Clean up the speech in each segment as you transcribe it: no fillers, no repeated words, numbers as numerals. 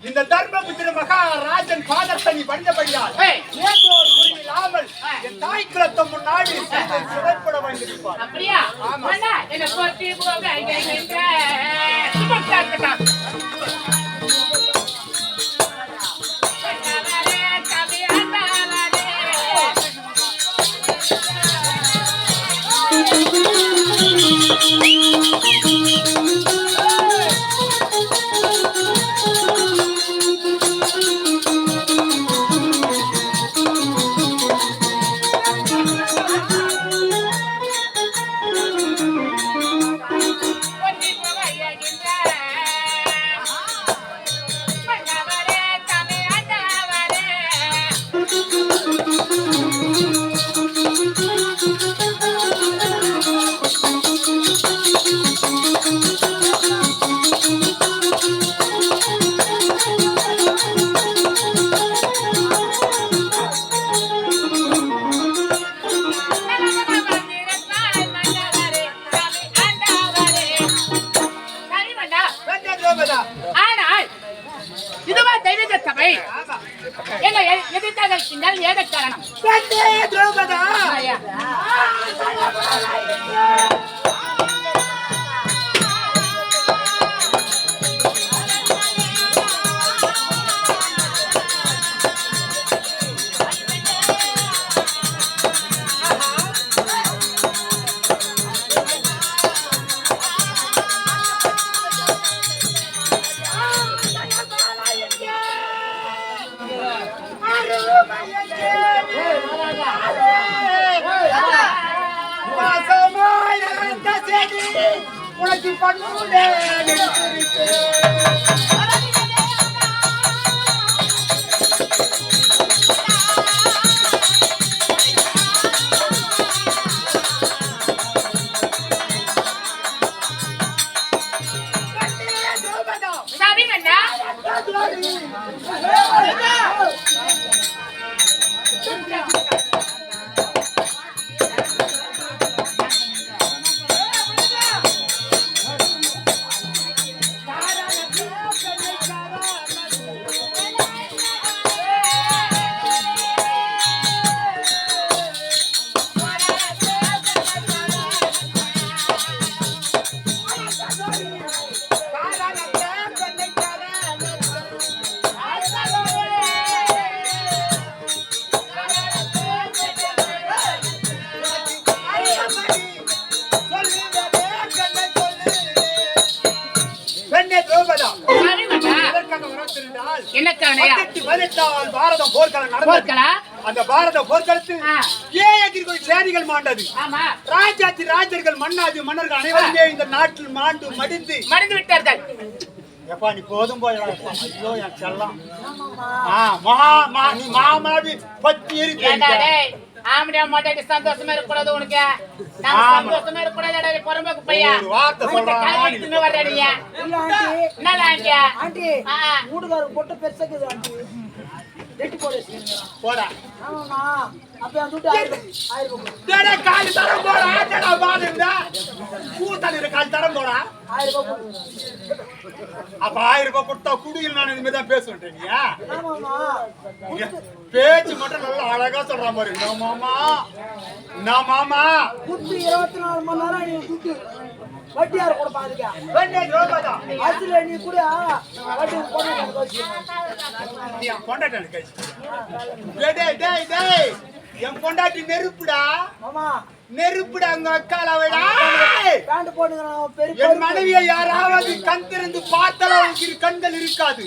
இந்த தர்மபுத்திர மகாராஜன் பாதத்தை நீ பணிந்தபடியால் என் தாய் குலத்தை முன்னாடி சிறைப்பட வேண்டியிருப்பார். அப்படியா? என்ன போட்டி போக சுமக்காக்கட்டா ஏக காரணம் உனக்கு பண்ணுடே பாரதம் போர்க்களம் நடந்தது. அந்த பாரத போர்க்களத்தில் சேரிகள் மாண்டது. ராஜாதி ராஜர்கள் மன்னாதி மன்னர்கள் அனைவருமே இந்த நாட்டில் மாண்டு மடிந்து விட்டார்கள். எப்பா நீ போதும் போய் ஐயோ என் செல்லம் நீ மாமாவி பத்தி ஆமடியா மாட்டாடி சந்தோஷமா இருக்கக்கூடாது உனக்கு. சந்தோஷமா இருக்கக்கூடாது பொறுமைக்கு பையா வர்றாடியா வீட்டுக்காரருக்கு போட்டு பெருசாக்குது ஆண்டி வெட்டி போடா கால் தரம் போடா அப்ப 1000 ரூபாய் கொடுத்தா குடியில் நான் இந்த மாதிரி தான் பேசுறேன். பேச்சு மட்டும் நல்லா அழகா சொல்றான் பாரு. நான் மாமா குட்டி 24 மணி நேரம் நீ குட்டி வட்டி யாரு கூட பாருங்க அசுல நீ கூட வட்டி கொண்டாட்டி என் பொண்டாட்டி நெருப்புடா நெருப்புடா அங்க அக்கால என் மனைவியை யாராவது கண் திறந்து பார்த்தால் அவனுக்கு கண்கள் இருக்காது.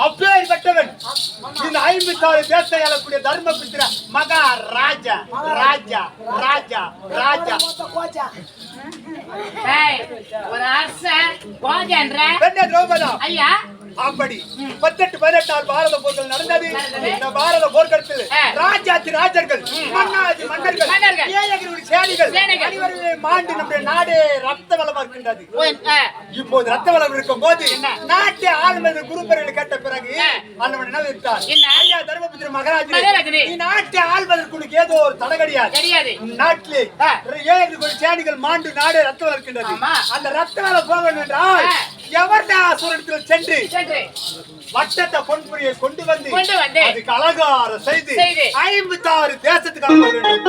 அப்பேர் பெற்றவன் இந்த 56 தேசத்தை ஆளக்கூடிய தர்மபுத்திர மகா ராஜா ராஜா ராஜா ராஜா ஒரு அரசன் ஐயா அப்படி 18-18 பாரத போர்கள் நடந்தது. இந்த பாரத போர்க்களத்தில் ராஜாதி ராஜர்கள் மன்னாதி மன்னர்கள் சேனைகள் அனைவருமே மாண்டு நம்முடைய நாடே ரத்த வளமா இருக்கின்றது. இப்போது ரத்த வளம் இருக்கும் போது நாட்டை ஆளுநர் குருபர்கள் கேட்ட பிறகு அண்ணன் என்ன விட்டார்? ஐயா தர்மபுத்திர மகாராஜ் நீ நாட்டை ஆள்வதற்கு ஏதோ ஒரு தடை கிடையாது. நாட்டிலே 7 சேனைகள் மாண்டு நாடே ரத்த வளம் இருக்கின்றது. அந்த ரத்த வளம் போக வேண்டும் என்றால் எவர்டா சூரத்தில் சென்று வட்டத்தை பொன்புரியை கொண்டு வந்து அதுக்கு அலங்கார செய்து செய்து 56 தேசத்துக்கு அனுப்ப வேண்டும்.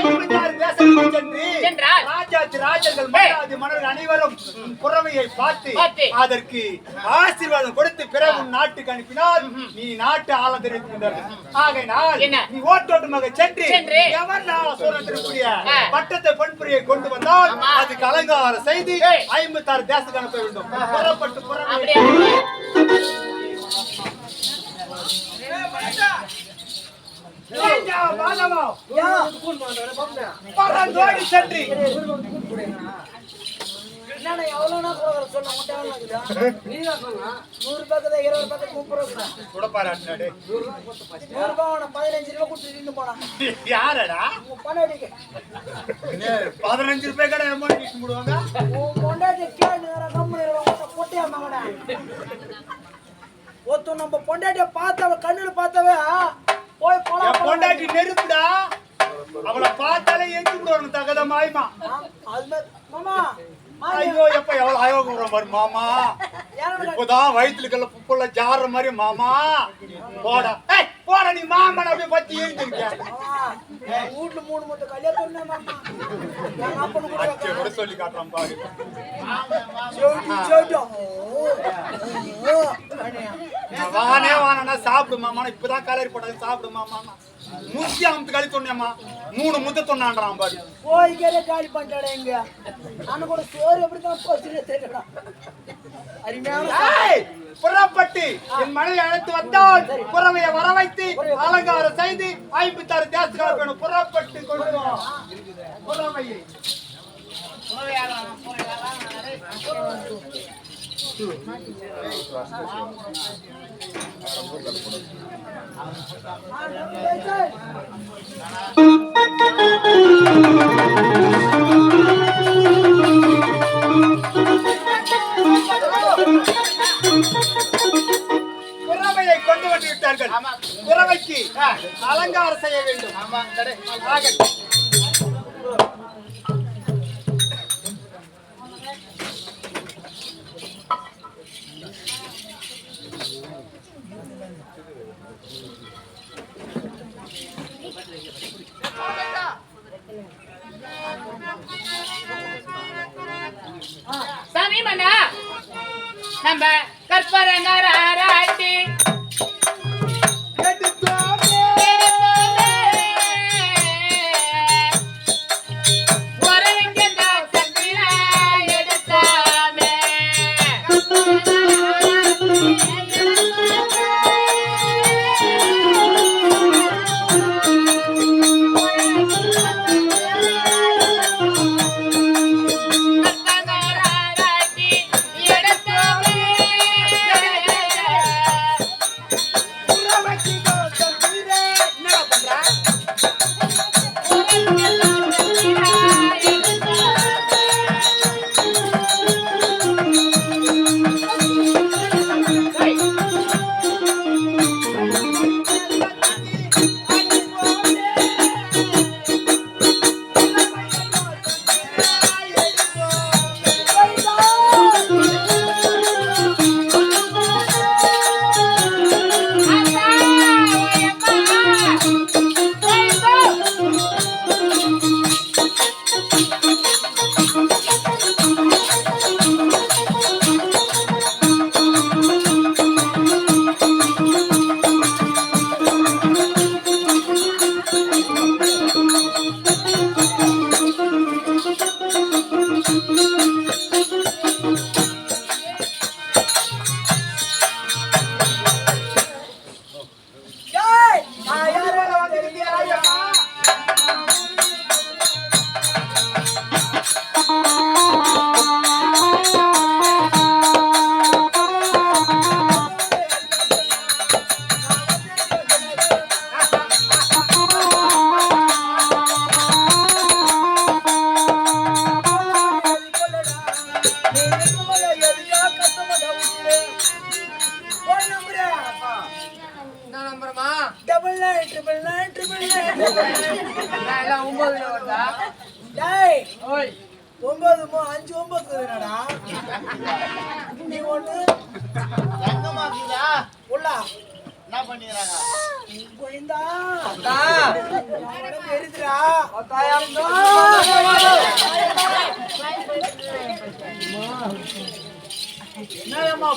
56 தேசத்துக்கு சென்று ராஜாதி ராஜர்கள் மன்னாதி மன்னர்கள் அனைவரும் புறமையை பார்த்து அதற்கு ஆசீர்வாதம் கொடுத்து பிறகு நாட்டுக்கு அனுப்பினால் நீ நாட்டு ஆள தெரிவிக்கின்றார்கள். ஆகையினால் நீ ஓட்டோட்டமாக சென்று எவர் சூரத்திற்குரிய பட்டத்தை பொன்புரியை கொண்டு வந்தால் அதுக்கு அலங்கார செய்து 56 தேசத்துக்கு அனுப்ப வேண்டும். புறப்பட்டு புறமை சென்று என்னடா எவ்வளவுனா கூட சொல்ல மாட்டேன். நீதான் சொன்னா 100 பக்கத்துல 20 பக்கத்துல 30 ரூபா கூட பாராட்டுடே. 100 ரூபாய் 15 ரூபாய் கொடுத்து நின்னு போனா. யாரடா? உங்க பொண்டாட்டிக்கு 15 ரூபாய் கடை அமௌண்ட் கிட்டு போடுவாங்க. உங்க பொண்டாட்டி கேளு வேற கம்மி ரூபாய் போட்டியா மாமடா. ஒருத்த நம்ம பொண்டாட்டிய பார்த்தவ கண்ணுல பார்த்தவே போய் போலாம். பொண்டாட்டி நெருப்புடா. அவளை பார்த்தாலே எஞ்சி விடுவாங்க தகத மாய்மா. அது மாமா ஐயோ எப்ப எவ்வளவு ஆயோகம் பாரு மாமா. இப்பதான் வயிற்றுல புப்புள்ள ஜாடுற மாதிரி மாமா போடா போட நீ மாமன் அப்படியே பத்தி எழுந்திருக்க. வீட்டுல 3 மூட்டை கல்யாணம் மாமா கூட சொல்லி காட்டுறான் பாரு. வானே வானா சாப்பிடு மாமா. இப்பதான் கலரி போட்டது சாப்பிடு மாமா. 150 கழி சொன்னேம்மா 3 முத்த சொன்னான்றான் பாரு. போய்க்கே காலி பண்ணிட்டாடா இங்க. நான் கூட சோறு எப்படிதான் போச்சுன்னு தெரியல. புறப்பட்டு என் மனைவி அழைத்து வந்தால் புறமையை வர வைத்து அலங்காரம் செய்து 56 தேசத்துக்கு வேணும். புறப்பட்டு கொண்டு வா புறமையை. புறமையை கொண்டு வந்து விட்டார்கள். புறமைக்கு அலங்காரம் செய்ய வேண்டும். சாமி மன்னா நம்ம கற்பரங்கராட்டி ஒன்பது 5 9 நீ ஒண்ணு பயமா இருக்குதா? உள்ள என்ன பண்ணிக்கிறாங்க? கோயிந்தா அக்கா, தெரியுதுடா என்னம்மா